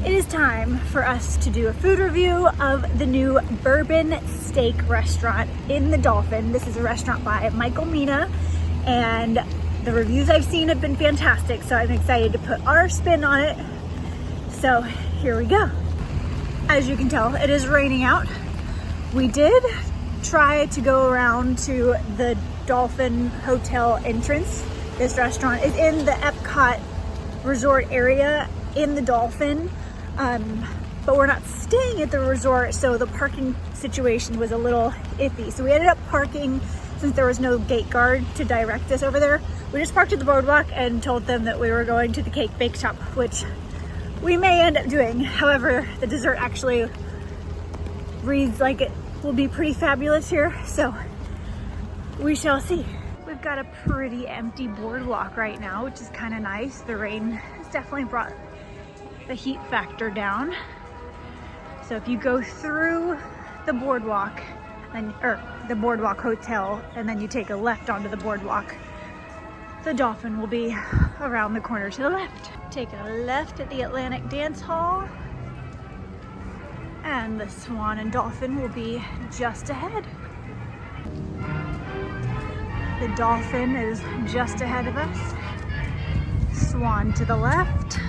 It is time for us to do a food review of the new Bourbon Steak restaurant in the Dolphin. This is a restaurant by Michael Mina, and the reviews I've seen have been fantastic, so I'm excited to put our spin on it. So here we go. As you can tell, it is raining out. We did try to go around to the Dolphin Hotel entrance. This restaurant is in the Epcot resort area in the Dolphin. But we're not staying at the resort, so the parking situation was a little iffy. So we ended up parking, since there was no gate guard to direct us over there, we just parked at the Boardwalk and told them that we were going to the cake bake shop, which we may end up doing. However, the dessert actually reads like it will be pretty fabulous here, so we shall see. We've got a pretty empty boardwalk right now, which is kind of nice. The rain has definitely brought the heat factor down. So if you go through the boardwalk, or the Boardwalk Hotel, and then you take a left onto the boardwalk, the Dolphin will be around the corner to the left. Taking a left at the Atlantic Dance Hall, and the Swan and Dolphin will be just ahead. The Dolphin is just ahead of us. Swan to the left.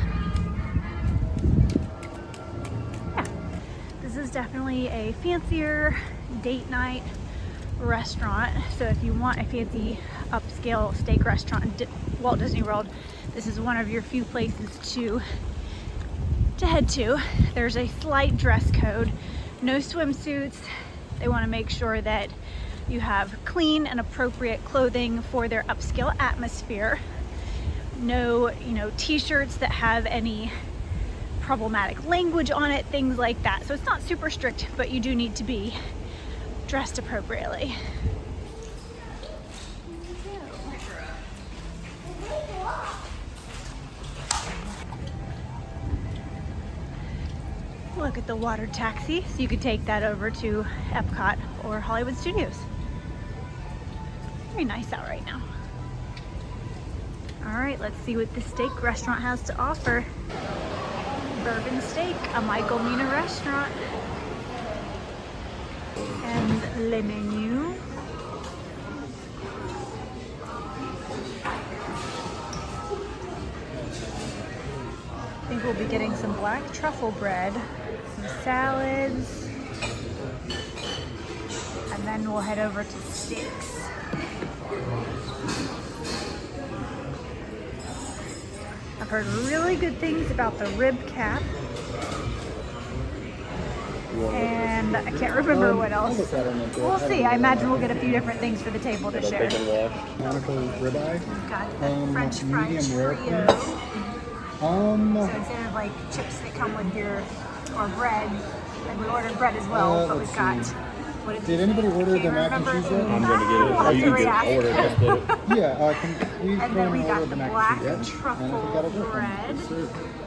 This is definitely a fancier date night restaurant. So if you want a fancy upscale steak restaurant in Walt Disney World, this is one of your few places to head to. There's a slight dress code, no swimsuits. They want to make sure that you have clean and appropriate clothing for their upscale atmosphere. No, t-shirts that have any problematic language on it, things like that. So it's not super strict, but you do need to be dressed appropriately. Look at the water taxi, so you could take that over to Epcot or Hollywood Studios. Very nice out right now. All right, let's see what the steak restaurant has to offer. Bourbon Steak, a Michael Mina restaurant. And le menu. I think we'll be getting some black truffle bread, some salads, and then we'll head over to steaks. I've heard really good things about the rib cap, and I can't remember what else. We'll see. I imagine we'll get a few different things for the table to share. Monaco ribeye. We've got the French fries trio. So instead of like chips that come with or bread, and we ordered bread as well, but we've got. Did anybody order the mac and cheese yet? I'm going to get it. Oh, you can order it. Yeah, can we and then we got the the mac black and cheese? truffle bread.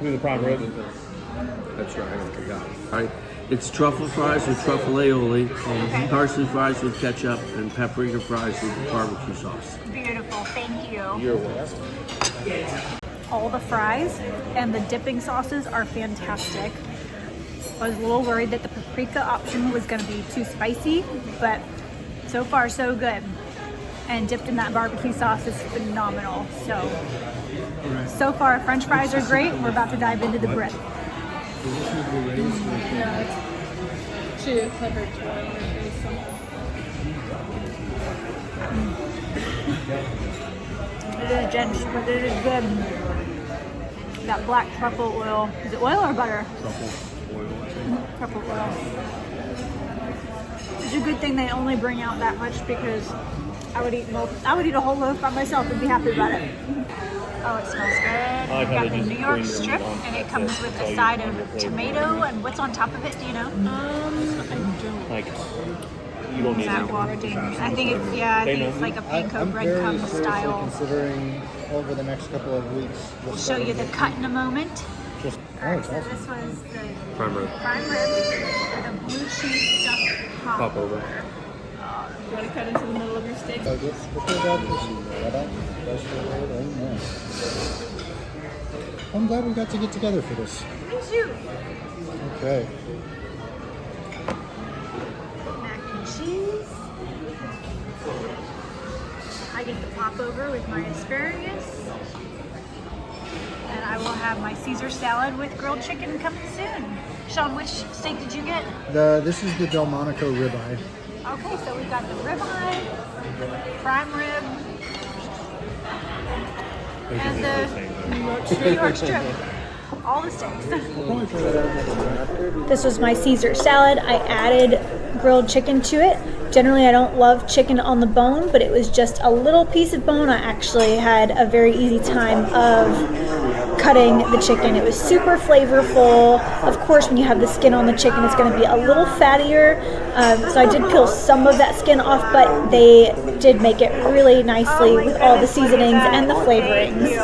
Do the prime rib. That's right. I forgot. All right. It's truffle fries with truffle aioli, and parsley fries with ketchup, and paprika fries with barbecue sauce. Beautiful. Thank you. You're welcome. All the fries and the dipping sauces are fantastic. I was a little worried that the paprika option was going to be too spicy, but so far so good. And dipped in that barbecue sauce is phenomenal. So far French fries are great. We're about to dive into the bread. It is dense, but it is good. That black truffle oil. Is it oil or butter? Truffle oil. It's a good thing they only bring out that much, because I would eat a whole loaf by myself and be happy about it. Oh, it smells good. I like how Got they the just New York bring them strip, along. and it comes with a side of tomato. And what's on top of it? Do you know? I don't. Like, you don't need That it. wafting. I think it's like a panko breadcrumb style. Considering over the next couple of weeks. We'll show you the cut in a moment. Alright, so awesome. this was the Prime rib. prime rib with a blue cheese stuffed Pop over. You want to cut into the middle of your steak? I'm glad we got to get together for this. Me too. Okay. Mac and cheese. I get the popover with my asparagus. And I will have my Caesar salad with grilled chicken coming soon. Sean, which steak did you get? This is the Delmonico ribeye. Okay, so we've got the ribeye, prime rib, and the New York strip. All the steaks. This was my Caesar salad. I added grilled chicken to it. Generally, I don't love chicken on the bone, but it was just a little piece of bone. I actually had a very easy time of cutting the chicken. It was super flavorful. Of course, when you have the skin on the chicken, it's going to be a little fattier. So I did peel some of that skin off, but they did make it really nicely with all the seasonings and the flavorings.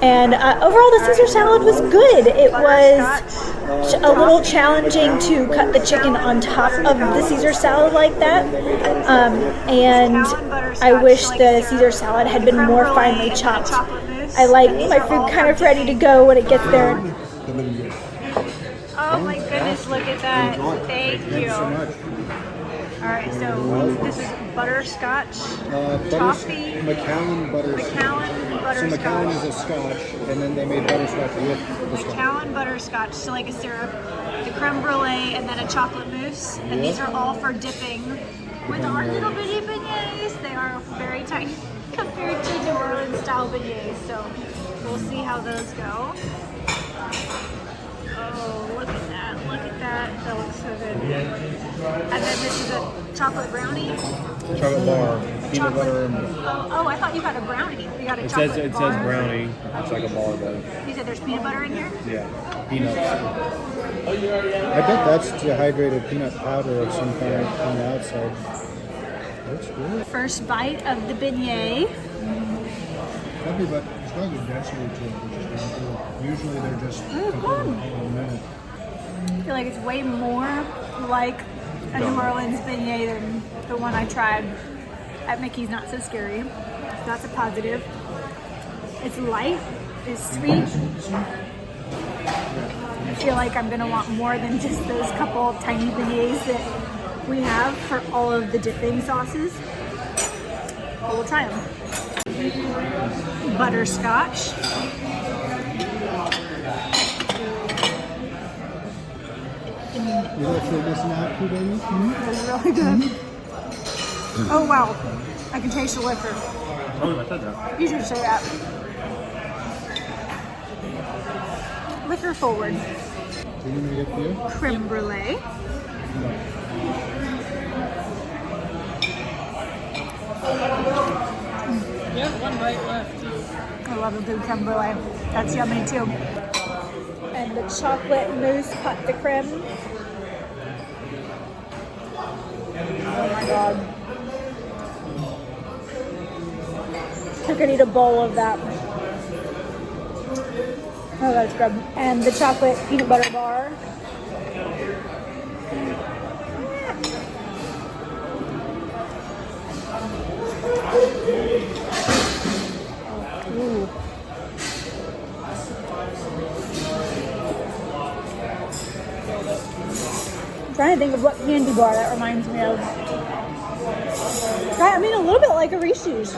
And overall, the Caesar salad was good. It was a little challenging to cut the chicken on top of the Caesar salad like that. And I wish the Caesar salad had been more finely chopped. I like my food kind of ready to go when it gets there. Oh my goodness, look at that. Thank you. Thanks so much. Alright, so this is butterscotch, toffee, Macallan butterscotch. Macallan So butterscotch. Macallan is a scotch, and then they made butterscotch with the scotch. Macallan butterscotch, so like a syrup, the creme brulee, and then a chocolate mousse. And these are all for dipping with our little bitty beignets. They are very tiny compared to New Orleans style beignets, so we'll see how those go. Oh, look at that, look at that. That looks so good. And then this is a chocolate brownie. Chocolate bar, peanut butter, and Oh, I thought you got a brownie. You got a It chocolate says bar. brownie. It's like a bar though. You said there's peanut butter in here? Yeah, peanuts. I bet that's dehydrated peanut powder of some kind on the outside. Looks good. First bite of the beignet. Lovely, but it's got a good density to it, which is kind of cool. Usually they're just completely in a minute. I feel like it's way more like a New Orleans beignet than the one I tried at Mickey's Not So Scary. So that's a positive. It's light, it's sweet. I feel like I'm gonna want more than just those couple of tiny beignets that we have for all of the dipping sauces. But we'll try them. Butterscotch. You know what you're missing out to, baby? That's really good. Oh wow, I can taste the liquor. Oh, I said that. You should say that. Liquor forward. Do you want me to get you? Creme brulee. You have one bite left. I love a good creme brulee. That's yummy too. And the chocolate mousse pâte de creme. Oh my god. I could eat a bowl of that. Oh, that's good. And the chocolate peanut butter bar. Ooh. I'm trying to think of what candy bar that reminds me of. I mean, a little bit like a Reese's,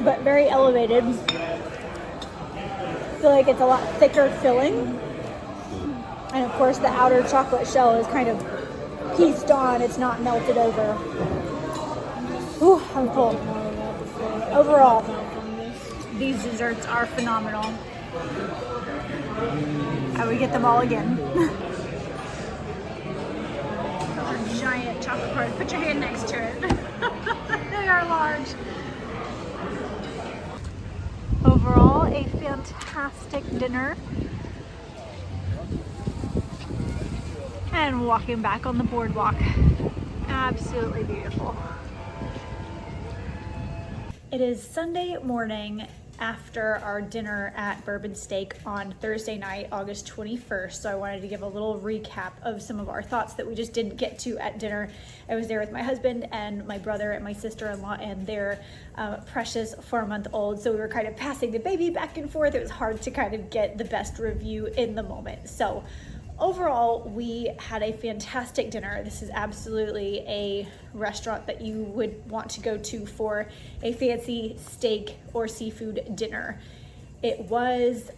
but very elevated. I feel like it's a lot thicker filling. And of course, the outer chocolate shell is kind of pieced on. It's not melted over. Ooh, I'm full. Overall, these desserts are phenomenal. I would get them all again. Those are giant chocolate bars. Put your hand next to it. They are large. Overall, a fantastic dinner. And walking back on the boardwalk. Absolutely beautiful. It is Sunday morning after our dinner at Bourbon Steak on Thursday night, August 21st. So I wanted to give a little recap of some of our thoughts that we just didn't get to at dinner. I was there with my husband and my brother and my sister-in-law and their precious 4-month-old. So we were kind of passing the baby back and forth. It was hard to kind of get the best review in the moment. So overall, we had a fantastic dinner. This is absolutely a restaurant that you would want to go to for a fancy steak or seafood dinner. It was,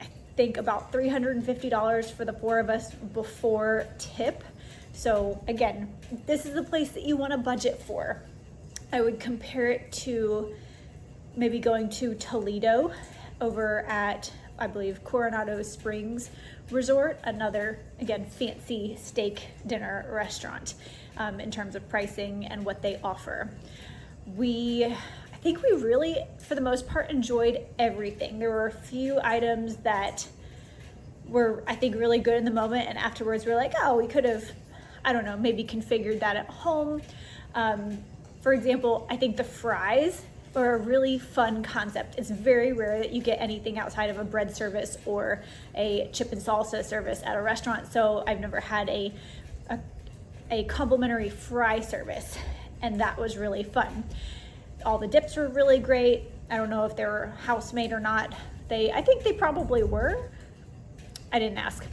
I think, about $350 for the 4 of us before tip. So again, this is a place that you want to budget for. I would compare it to maybe going to Toledo over at, I believe, Coronado Springs Resort, another, again, fancy steak dinner restaurant in terms of pricing and what they offer. I think we really, for the most part, enjoyed everything. There were a few items that were, I think, really good in the moment, and afterwards we were like, oh, we could have, I don't know, maybe configured that at home. For example, I think the fries are a really fun concept. It's very rare that you get anything outside of a bread service or a chip and salsa service at a restaurant. So I've never had a complimentary fry service, and that was really fun. All the dips were really great. I don't know if they were house-made or not. I think they probably were. I didn't ask.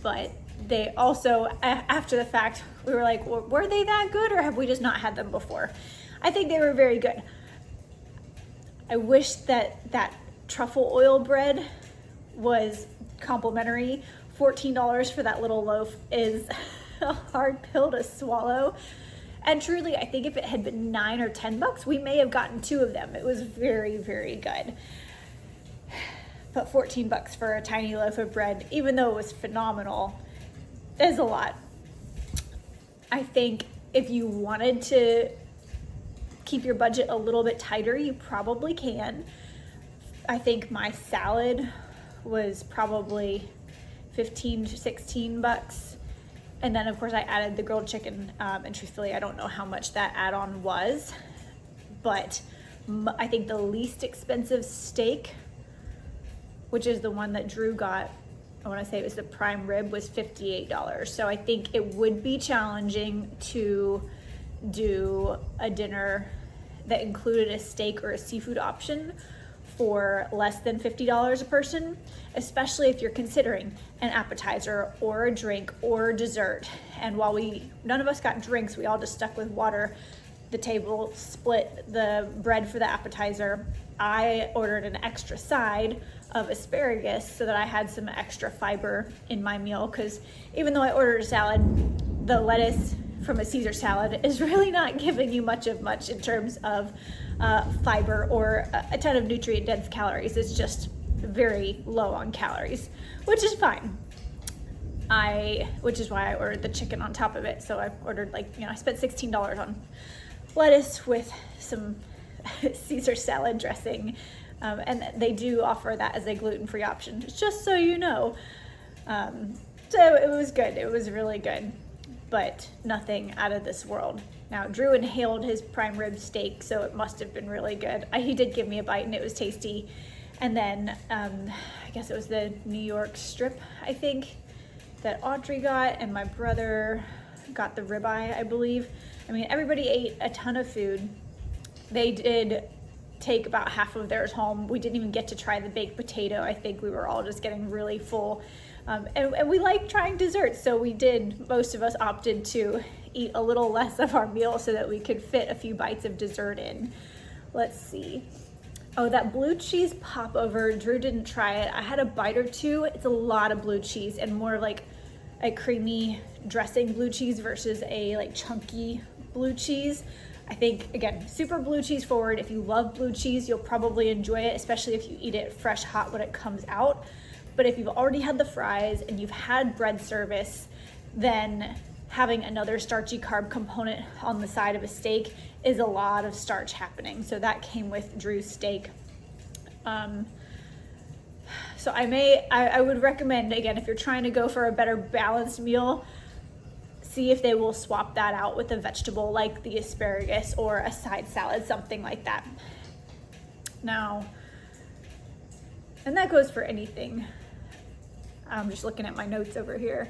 But they also, after the fact, we were like, well, were they that good, or have we just not had them before? I think they were very good. I wish that truffle oil bread was complimentary. $14 for that little loaf is a hard pill to swallow. And truly, I think if it had been $9 or $10, we may have gotten 2 of them. It was very, very good. But $14 for a tiny loaf of bread, even though it was phenomenal, is a lot. I think if you wanted to keep your budget a little bit tighter, you probably can. I think my salad was probably $15 to $16. And then of course I added the grilled chicken, and truthfully, I don't know how much that add-on was, but I think the least expensive steak, which is the one that Drew got, I want to say it was the prime rib, was $58. So I think it would be challenging to do a dinner that included a steak or a seafood option for less than $50 a person, especially if you're considering an appetizer or a drink or dessert. And while none of us got drinks, we all just stuck with water. The table split the bread for the appetizer. I ordered an extra side of asparagus so that I had some extra fiber in my meal, because even though I ordered a salad, the lettuce from a Caesar salad is really not giving you much in terms of fiber or a ton of nutrient dense calories. It's just very low on calories, which is fine. Which is why I ordered the chicken on top of it. So I ordered, I spent $16 on lettuce with some Caesar salad dressing. And they do offer that as a gluten-free option, just so you know. So it was good. It was really good, but nothing out of this world. Now, Drew inhaled his prime rib steak, so it must have been really good. He did give me a bite, and it was tasty. And then I guess it was the New York strip, I think, that Audrey got, and my brother got the ribeye, I believe. I mean, everybody ate a ton of food. They did take about half of theirs home. We didn't even get to try the baked potato. I think we were all just getting really full. And we like trying desserts, so most of us opted to eat a little less of our meal so that we could fit a few bites of dessert in. Let's see. Oh, that blue cheese popover, Drew didn't try it. I had a bite or two. It's a lot of blue cheese, and more like a creamy dressing blue cheese versus a chunky blue cheese. I think, again, super blue cheese forward. If you love blue cheese, you'll probably enjoy it, especially if you eat it fresh hot when it comes out. But if you've already had the fries and you've had bread service, then having another starchy carb component on the side of a steak is a lot of starch happening. So that came with Drew's steak. So I would recommend, again, if you're trying to go for a better balanced meal, see if they will swap that out with a vegetable like the asparagus or a side salad, something like that. Now, and that goes for anything. I'm just looking at my notes over here.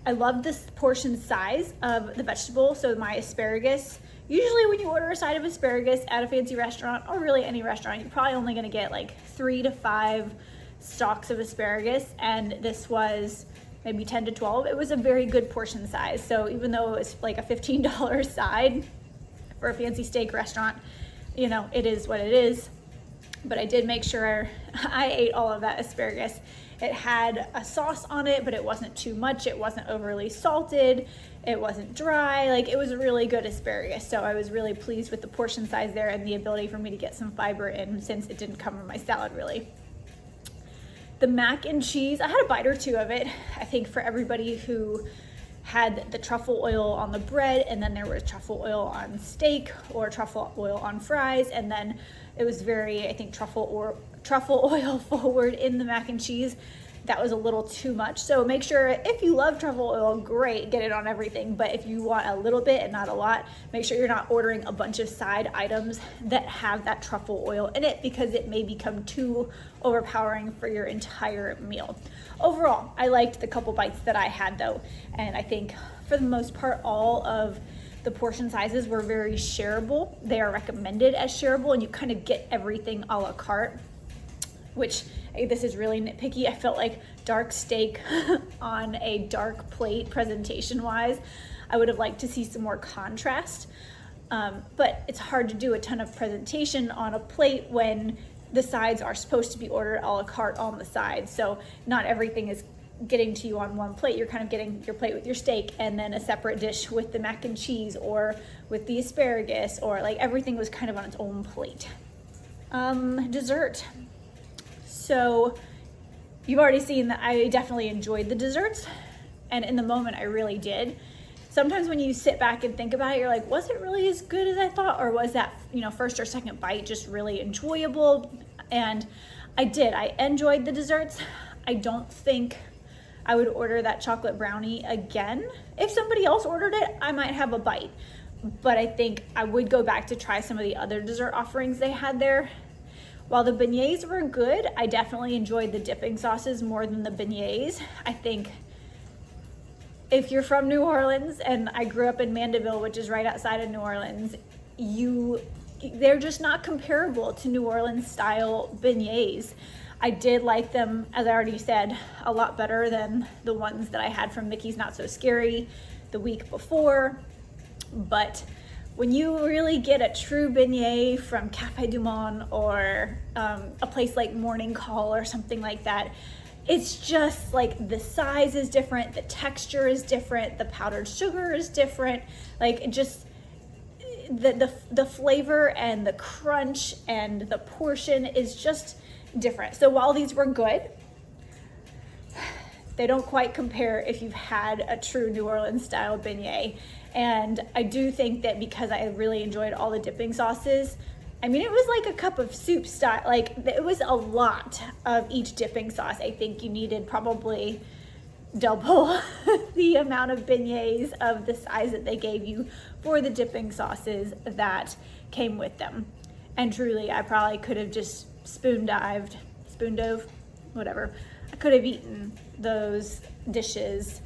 I love this portion size of the vegetable. So my asparagus, usually when you order a side of asparagus at a fancy restaurant, or really any restaurant, you're probably only gonna get like 3 to 5 stalks of asparagus, and this was maybe 10 to 12. It was a very good portion size. So even though it was like a $15 side for a fancy steak restaurant, you know, it is what it is. But I did make sure I ate all of that asparagus. It had a sauce on it, but it wasn't too much. It wasn't overly salted. It wasn't dry. Like, it was really good asparagus. So I was really pleased with the portion size there and the ability for me to get some fiber in, since it didn't cover my salad really. The mac and cheese, I had a bite or two of it. I think for everybody who had the truffle oil on the bread, and then there was truffle oil on steak or truffle oil on fries, and then it was very, I think, truffle oil forward in the mac and cheese. That was a little too much. So make sure, if you love truffle oil, great, get it on everything. But if you want a little bit and not a lot, make sure you're not ordering a bunch of side items that have that truffle oil in it, because it may become too overpowering for your entire meal. Overall, I liked the couple bites that I had though. And I think for the most part, all of the portion sizes were very shareable. They are recommended as shareable, and you kind of get everything a la carte, which, this is really nitpicky. I felt like dark steak on a dark plate presentation wise, I would have liked to see some more contrast. But it's hard to do a ton of presentation on a plate when the sides are supposed to be ordered a la carte on the side. So not everything is getting to you on one plate. You're kind of getting your plate with your steak and then a separate dish with the mac and cheese or with the asparagus, or like everything was kind of on its own plate. Dessert. So you've already seen that I definitely enjoyed the desserts, and in the moment I really did. Sometimes when you sit back and think about it, you're like, was it really as good as I thought, or was that, you know, first or second bite just really enjoyable? And I enjoyed the desserts. I don't think I would order that chocolate brownie again. If somebody else ordered it, I might have a bite, but I think I would go back to try some of the other dessert offerings they had there. While the beignets were good, I definitely enjoyed the dipping sauces more than the beignets. I think if you're from New Orleans, and I grew up in Mandeville, which is right outside of New Orleans, they're just not comparable to New Orleans style beignets. I did like them, as I already said, a lot better than the ones that I had from Mickey's Not So Scary the week before. But when you really get a true beignet from Cafe Du Monde, or a place like Morning Call or something like that, it's just like the size is different, the texture is different, the powdered sugar is different, like just the flavor and the crunch and the portion is just different. So while these were good, they don't quite compare if you've had a true New Orleans style beignet. And I do think that because I really enjoyed all the dipping sauces, I mean, it was like a cup of soup style, like it was a lot of each dipping sauce. I think you needed probably double the amount of beignets of the size that they gave you for the dipping sauces that came with them. And truly, I probably could have just spoon dove, whatever. I could have eaten those dishes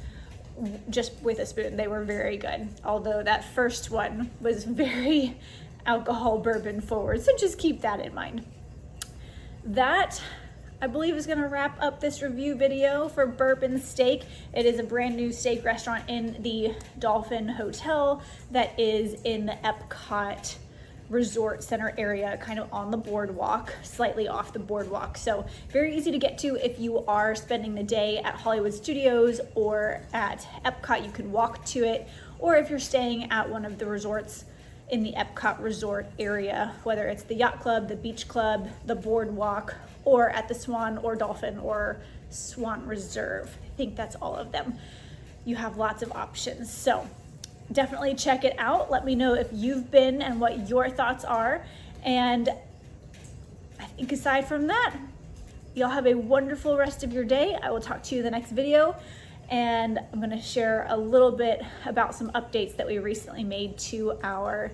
just with a spoon. They were very good. Although that first one was very alcohol bourbon forward. So just keep that in mind. That, I believe, is gonna wrap up this review video for Bourbon Steak. It is a brand new steak restaurant in the Dolphin Hotel that is in the Epcot Resort Center area, kind of on the boardwalk, slightly off the boardwalk. So very easy to get to if you are spending the day at Hollywood Studios or at Epcot. You can walk to it, or if you're staying at one of the resorts in the Epcot Resort area, whether it's the Yacht Club, the Beach Club, the Boardwalk, or at the Swan or Dolphin or Swan Reserve. I think that's all of them. You have lots of options. So definitely check it out. Let me know if you've been and what your thoughts are. And I think aside from that, y'all have a wonderful rest of your day. I will talk to you in the next video. And I'm going to share a little bit about some updates that we recently made to our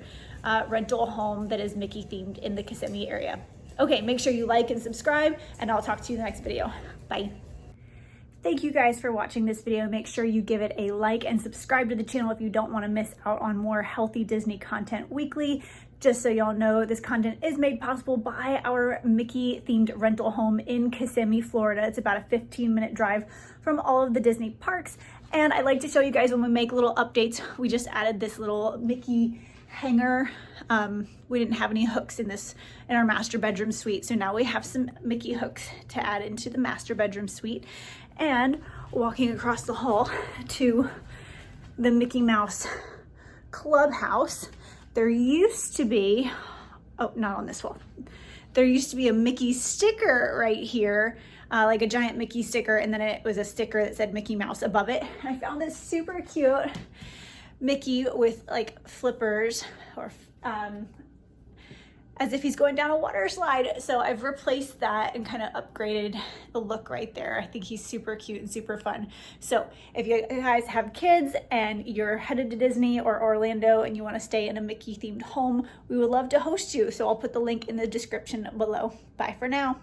rental home that is Mickey themed in the Kissimmee area. Okay, make sure you like and subscribe, and I'll talk to you in the next video. Bye. Thank you guys for watching this video. Make sure you give it a like and subscribe to the channel if you don't want to miss out on more healthy Disney content weekly. Just so y'all know, this content is made possible by our Mickey themed rental home in Kissimmee, Florida. It's about a 15-minute drive from all of the Disney parks. And I like to show you guys when we make little updates. We just added this little Mickey hanger. We didn't have any hooks in our master bedroom suite, so now we have some Mickey hooks to add into the master bedroom suite. And walking across the hall to the Mickey Mouse clubhouse, there used to be, oh, not on this wall, there used to be a Mickey sticker right here, like a giant Mickey sticker, and then it was a sticker that said Mickey Mouse above it. I found this super cute Mickey with like flippers, or as if he's going down a water slide. So I've replaced that and kind of upgraded the look right there. I think he's super cute and super fun. So if you guys have kids and you're headed to Disney or Orlando and you want to stay in a Mickey themed home, we would love to host you. So I'll put the link in the description below. Bye for now.